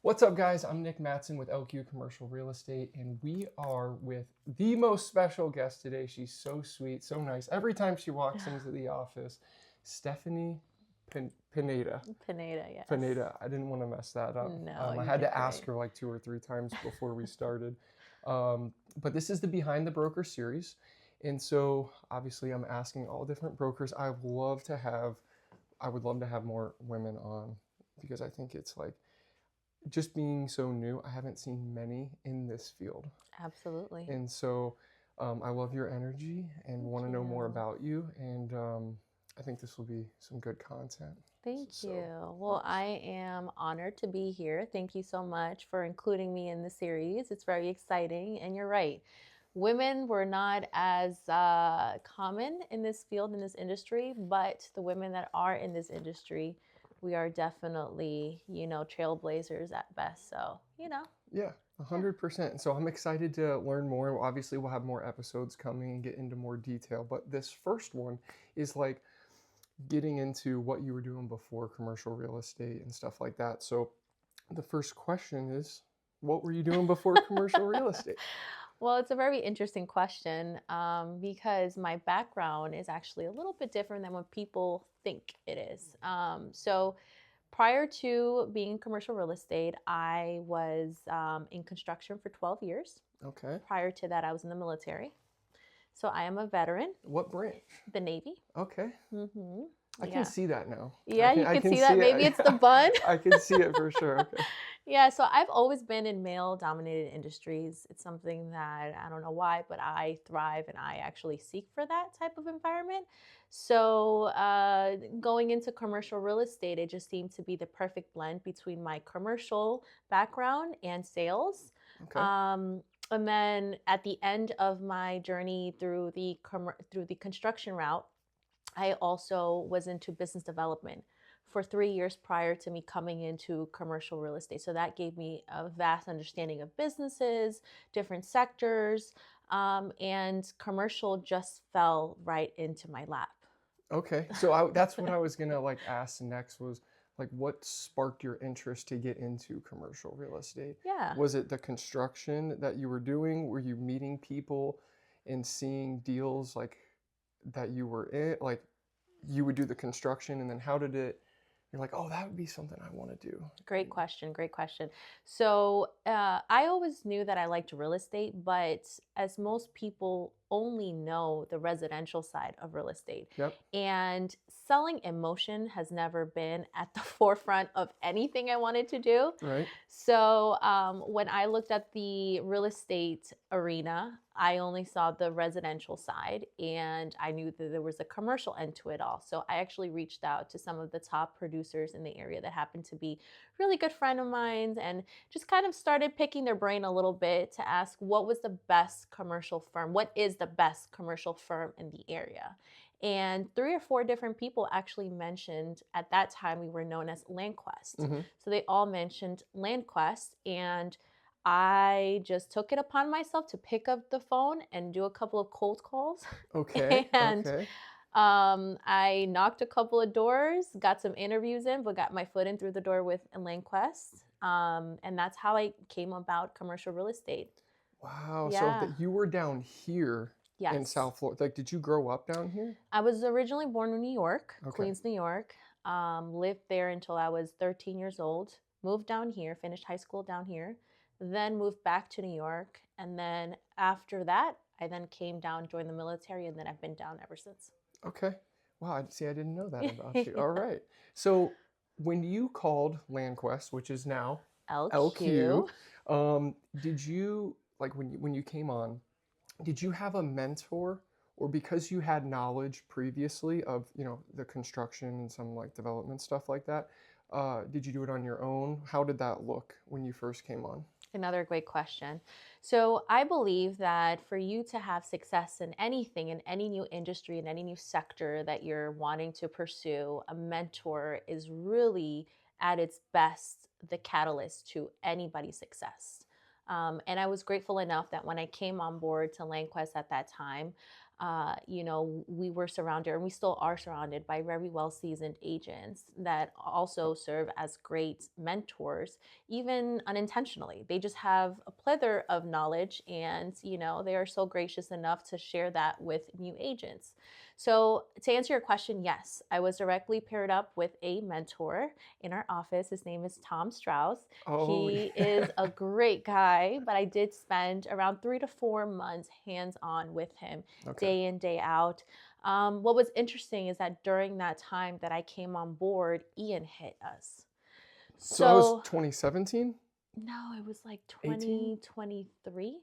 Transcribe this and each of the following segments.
What's up, guys? I'm Nick Matson with LQ Commercial Real Estate, and we are with the most special guest today. She's so sweet, so nice. Every time she walks into the office, Stephanie Pineda. Pineda, yes. Pineda. I didn't want to mess that up. No, I you had did to ask great. her like 2 or 3 times before we started. But this is the Behind the Broker series. And so obviously I'm asking all different brokers. I would love to have more women on because I think it's like, just being so new, I haven't seen many in this field. Absolutely. And so I love your energy and want to know more about you. And I think this will be some good content. Thank you. Well, I am honored to be here. Thank you so much for including me in the series. It's very exciting. And you're right. Women were not as common in this field, in this industry, but the women that are in this industry, we are definitely, trailblazers at best. So, Yeah, 100%. So I'm excited to learn more. Obviously, we'll have more episodes coming and get into more detail. But this first one is like getting into what you were doing before commercial real estate and stuff like that. So the first question is, what were you doing before commercial real estate? Well, it's a very interesting question because my background is actually a little bit different than what people think it is. So prior to being in commercial real estate, I was in construction for 12 years. Okay. Prior to that, I was in the military. So I am a veteran. What branch? The Navy. Okay. Mm-hmm. I can see that now. Yeah, you can see that. Maybe it's the bun. I can see it for sure. Okay. Yeah, so I've always been in male-dominated industries. It's something that I don't know why, but I thrive and I actually seek for that type of environment. So going into commercial real estate, it just seemed to be the perfect blend between my commercial background and sales. Okay. And then at the end of my journey through the construction route, I also was into business development for 3 years prior to me coming into commercial real estate. So that gave me a vast understanding of businesses, different sectors, and commercial just fell right into my lap. Okay, so that's what I was gonna like ask next was like what sparked your interest to get into commercial real estate? Yeah. Was it the construction that you were doing? Were you meeting people and seeing deals like that you were in? Like you would do the construction and then how did it? You're like, oh, that would be something I want to do. Great question. Great question. So I always knew that I liked real estate, but as most people only know the residential side of real estate. Yep. And selling emotion has never been at the forefront of anything I wanted to do. Right. So when I looked at the real estate arena, I only saw the residential side and I knew that there was a commercial end to it all. So I actually reached out to some of the top producers in the area that happened to be really good friend of mine and just kind of started picking their brain a little bit to ask what was the best commercial firm, what is the best commercial firm in the area. And 3 or 4 different people actually mentioned, at that time we were known as LandQuest. Mm-hmm. So they all mentioned LandQuest, and I just took it upon myself to pick up the phone and do a couple of cold calls. Okay. And okay. I knocked a couple of doors, got some interviews in, but got my foot in through the door with LandQuest. And that's how I came about commercial real estate. Wow. Yeah. So that you were down here. Yes. In South Florida. Like, did you grow up down here? I was originally born in New York, Okay. Queens, New York. Lived there until I was 13 years old. Moved down here, finished high school down here. Then moved back to New York. And then after that, I then came down, joined the military, and then I've been down ever since. Okay. Wow. I didn't know that about you. All right. So when you called LandQuest, which is now LQ, did you, like when you came on, did you have a mentor or because you had knowledge previously of, the construction and some like development stuff like that, did you do it on your own? How did that look when you first came on? Another great question. So I believe that for you to have success in anything, in any new industry, in any new sector that you're wanting to pursue, a mentor is really at its best the catalyst to anybody's success. And I was grateful enough that when I came on board to LandQuest at that time, we were surrounded, and we still are surrounded by very well seasoned agents that also serve as great mentors, even unintentionally. They just have a plethora of knowledge, and they are so gracious enough to share that with new agents. So, to answer your question, yes, I was directly paired up with a mentor in our office. His name is Tom Strauss. Oh, He yeah. is a great guy, but I did spend around 3 to 4 months hands on with him, Okay. day in, day out. What was interesting is that during that time that I came on board, Ian hit us. So that was So, 2017, no, it was like 18. 2023,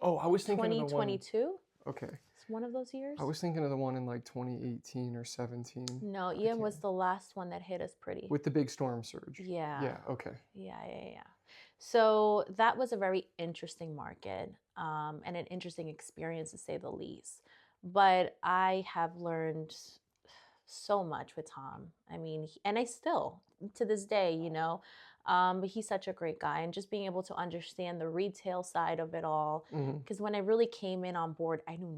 Oh, I was thinking of the one. 2022. Okay. It's one of those years. I was thinking of the one in like 2018 or 17. No, I Ian can't. was the last one that hit us pretty. With the big storm surge. Yeah. Yeah. Okay. Yeah. So that was a very interesting market, and an interesting experience to say the least. But I have learned so much with Tom. I mean, and I still, to this day, but he's such a great guy. And just being able to understand the retail side of it all. Hmm. Because when I really came in on board, I knew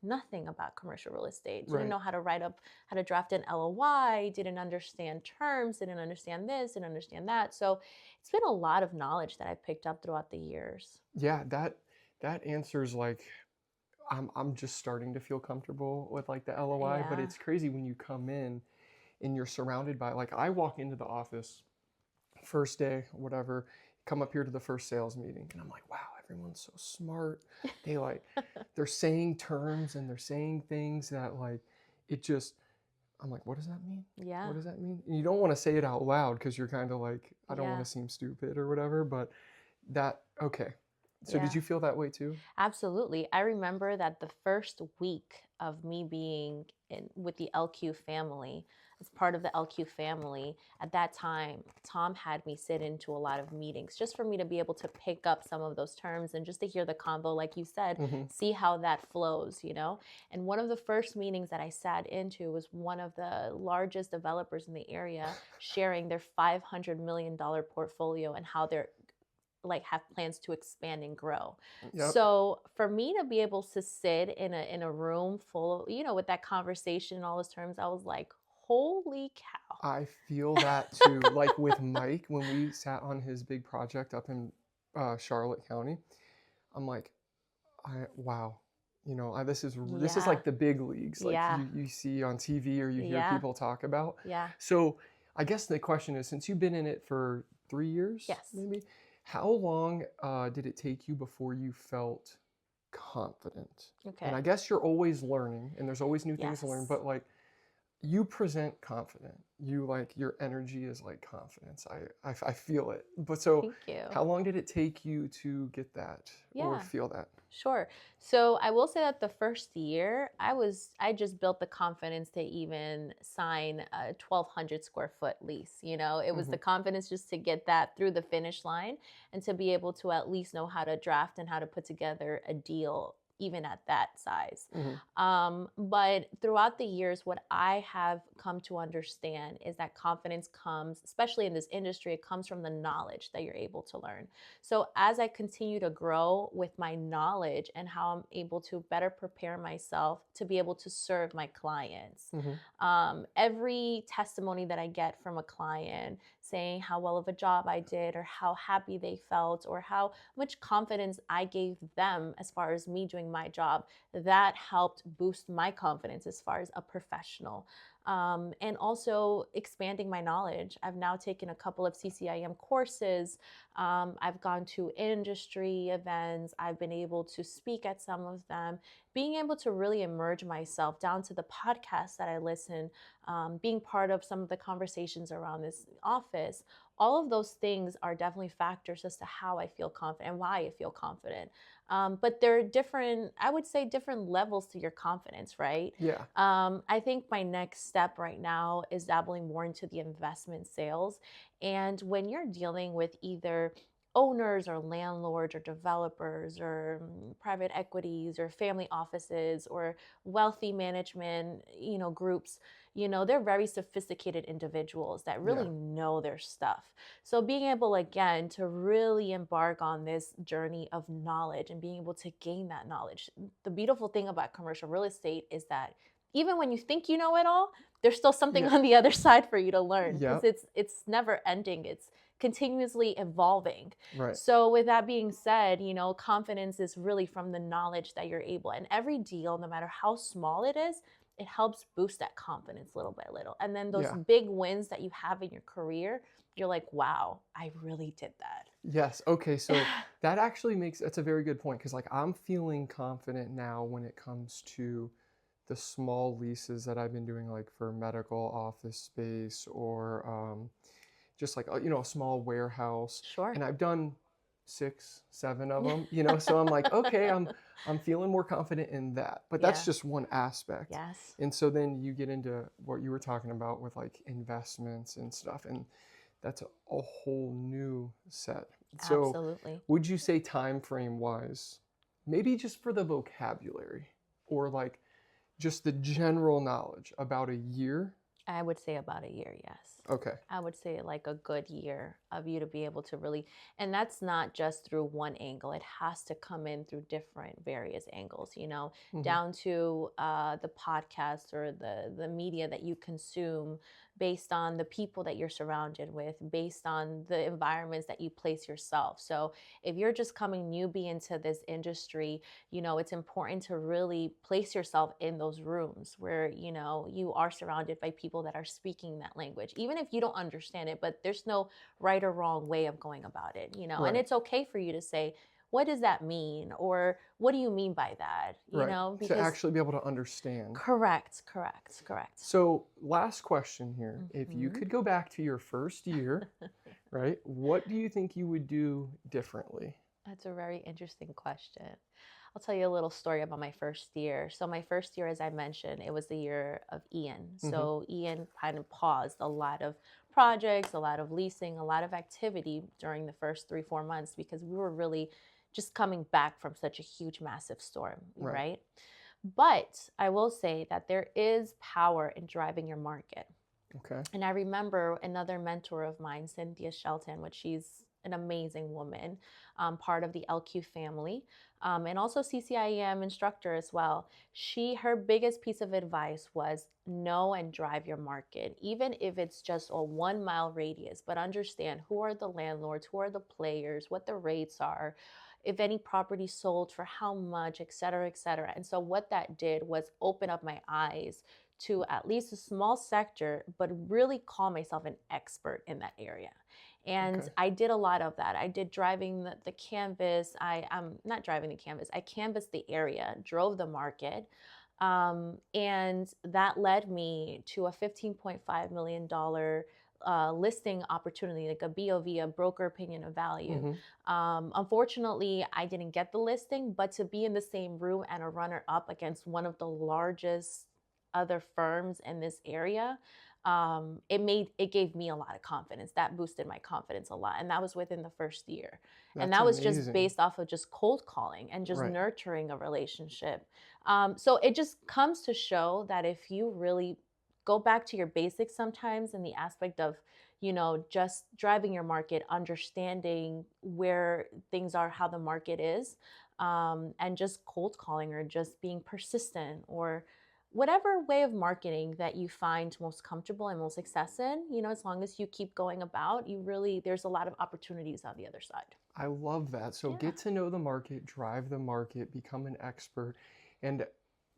nothing about commercial real estate. Didn't Right. know how to draft an LOI, didn't understand terms, didn't understand this, didn't understand that. So it's been a lot of knowledge that I picked up throughout the years. Yeah. That answers like I'm just starting to feel comfortable with like the LOI, but Yeah. it's crazy when you come in and you're surrounded by like I walk into the office first day, whatever, come up here to the first sales meeting, and I'm like, wow, everyone's so smart. They like they're saying terms and they're saying things that like it just I'm like, what does that mean? Yeah. What does that mean? And you don't want to say it out loud because you're kind of like, I don't want Yeah. to seem stupid or whatever, but that okay. So did Yeah. you feel that way too? Absolutely. I remember that the first week of me being in with the LQ family, as part of the LQ family, at that time, Tom had me sit into a lot of meetings just for me to be able to pick up some of those terms and just to hear the convo, like you said, Hmm. see how that flows. And one of the first meetings that I sat into was one of the largest developers in the area sharing their $500 million portfolio and how they're like have plans to expand and grow. Yep. So for me to be able to sit in a room full of, with that conversation and all those terms, I was like, holy I feel that too. Like with Mike, when we sat on his big project up in Charlotte County, I'm like, wow, this is Yeah. like the big leagues, like Yeah. you see on TV or you hear Yeah. people talk about. Yeah. So I guess the question is, since you've been in it for 3 years, Yes. maybe, how long did it take you before you felt confident? And I Okay. guess you're always learning, and there's always new things to learn, Yes. but like you present confident. You like your energy is like confidence. I feel it. But so Thank you. how long did it take you to get that or Yeah. feel that? Sure. So I will say that the first year I just built the confidence to even sign a 1,200 square foot lease. It was Hmm. the confidence just to get that through the finish line and to be able to at least know how to draft and how to put together a deal even at that size. Hmm. But throughout the years, what I have come to understand is that confidence comes, especially in this industry, it comes from the knowledge that you're able to learn. So as I continue to grow with my knowledge and how I'm able to better prepare myself to be able to serve my clients, Hmm. every testimony that I get from a client saying how well of a job I did or how happy they felt or how much confidence I gave them as far as me doing my job, that helped boost my confidence as far as a professional. And also expanding my knowledge. I've now taken a couple of CCIM courses. I've gone to industry events. I've been able to speak at some of them. Being able to really immerse myself down to the podcasts that I listen, being part of some of the conversations around this office. All of those things are definitely factors as to how I feel confident and why I feel confident. But there are different, I would say, different levels to your confidence, right? Yeah. I think my next step right now is dabbling more into the investment sales. And when you're dealing with either owners or landlords or developers or private equities or family offices or wealthy management, groups, they're very sophisticated individuals that really know their stuff. So being able, again, to really embark on this journey of knowledge and being able to gain that knowledge. The beautiful thing about commercial real estate is that even when you think you know it all, there's still something on the other side for you to learn, because it's never ending. It's continuously evolving. Right. So with that being said, confidence is really from the knowledge that you're able, and every deal, no matter how small it is, it helps boost that confidence little by little. And then those big wins that you have in your career, you're like, wow, I really did that. Yes. Okay. So that actually that's a very good point, because like I'm feeling confident now when it comes to the small leases that I've been doing, like for medical office space, or just like a small warehouse. Sure. And I've done 6, 7 of them. So I'm like, okay, I'm feeling more confident in that. But that's just one aspect. Yes. And so then you get into what you were talking about with like investments and stuff, and that's a whole new set. So Absolutely. would you say time frame wise, maybe just for the vocabulary, or like just the general knowledge, about a year? I would say about a year, yes. Okay. I would say like a good year of you to be able to really, and that's not just through one angle. It has to come in through different various angles, down to the podcast or the media that you consume, based on the people that you're surrounded with, based on the environments that you place yourself. So if you're just coming newbie into this industry, it's important to really place yourself in those rooms where, you are surrounded by people that are speaking that language, even if you don't understand it, but there's no right or wrong way of going about it, Right. and it's okay for you to say, what does that mean? Or what do you mean by that? Because to actually be able to understand. Correct. So last question here. If you could go back to your first year, right, what do you think you would do differently? That's a very interesting question. I'll tell you a little story about my first year. So my first year, as I mentioned, it was the year of Ian. So Ian kind of paused a lot of projects, a lot of leasing, a lot of activity during the first 3-4 months, because we were really just coming back from such a huge, massive storm, right? But I will say that there is power in driving your market. Okay. And I remember another mentor of mine, Cynthia Shelton, which she's an amazing woman, part of the LQ family, and also CCIEM instructor as well. Her biggest piece of advice was know and drive your market, even if it's just a 1 mile radius, but understand who are the landlords, who are the players, what the rates are, if any property sold for how much, et cetera, et cetera. And so what that did was open up my eyes to at least a small sector, but really call myself an expert in that area. And I did a lot of that. I did driving the canvas. I'm not driving the canvas. I canvassed the area, drove the market. And that led me to a $15.5 million listing opportunity, like a BOV, a broker opinion of value. Unfortunately, I didn't get the listing, but to be in the same room and a runner up against one of the largest other firms in this area, it gave me a lot of confidence. That boosted my confidence a lot. And that was within the first year. And that was just based off of just cold calling and just nurturing a relationship. So it just comes to show that if you really go back to your basics sometimes, in the aspect of, just driving your market, understanding where things are, how the market is, and just cold calling, or just being persistent, or whatever way of marketing that you find most comfortable and most success in, as long as you keep going about, there's a lot of opportunities on the other side. I love that. So get to know the market, drive the market, become an expert. And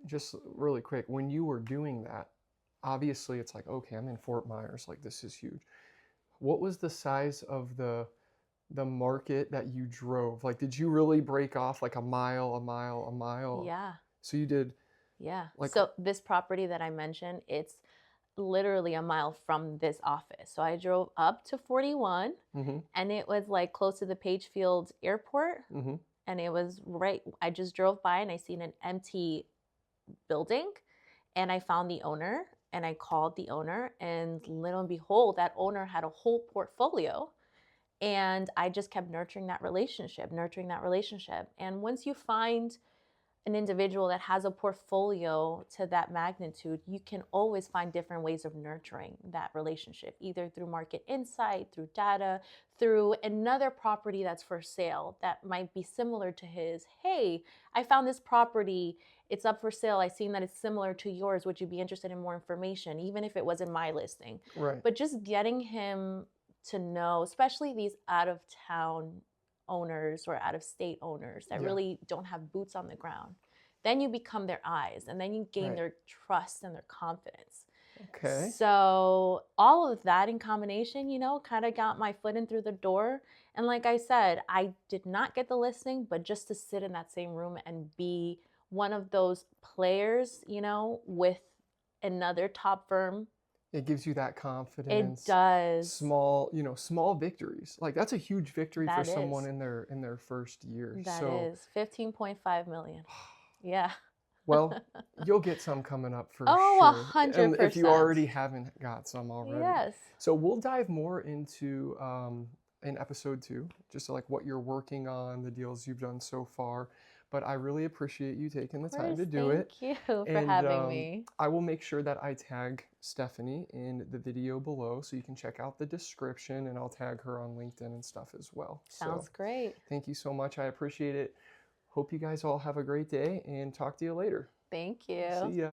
just really quick, when you were doing that, obviously it's like, okay, I'm in Fort Myers, like this is huge. What was the size of the market that you drove? Like, did you really break off like a mile? Yeah. So you did. Yeah. So this property that I mentioned, it's literally a mile from this office. So I drove up to 41, and it was like close to the Pagefield Airport. And it was I just drove by and I seen an empty building, and I found the owner, and I called the owner, and little and behold, that owner had a whole portfolio. And I just kept nurturing that relationship. And once you find an individual that has a portfolio to that magnitude, you can always find different ways of nurturing that relationship, either through market insight, through data, through another property that's for sale that might be similar to his. Hey, I found this property. It's up for sale. I seen that it's similar to yours. Would you be interested in more information, even if it wasn't my listing? Right. But just getting him to know, especially these out of town owners or out of state owners that really don't have boots on the ground, then you become their eyes, and then you gain their trust and their confidence. Okay. So all of that in combination, kind of got my foot in through the door. And like I said, I did not get the listing, but just to sit in that same room and be one of those players, with another top firm. It gives you that confidence. It does. Small victories. Like, that's a huge victory for someone is. in their first year. That So is $15.5 million. Yeah. well, you'll get some coming up for Oh, sure. 100%. And if you already haven't got some already. Yes. So we'll dive more into in episode 2, just like what you're working on, the deals you've done so far. But I really appreciate you taking the time to do it. Thank you for having me. I will make sure that I tag Stephanie in the video below so you can check out the description, and I'll tag her on LinkedIn and stuff as well. Sounds great. Thank you so much. I appreciate it. Hope you guys all have a great day, and talk to you later. Thank you. See ya.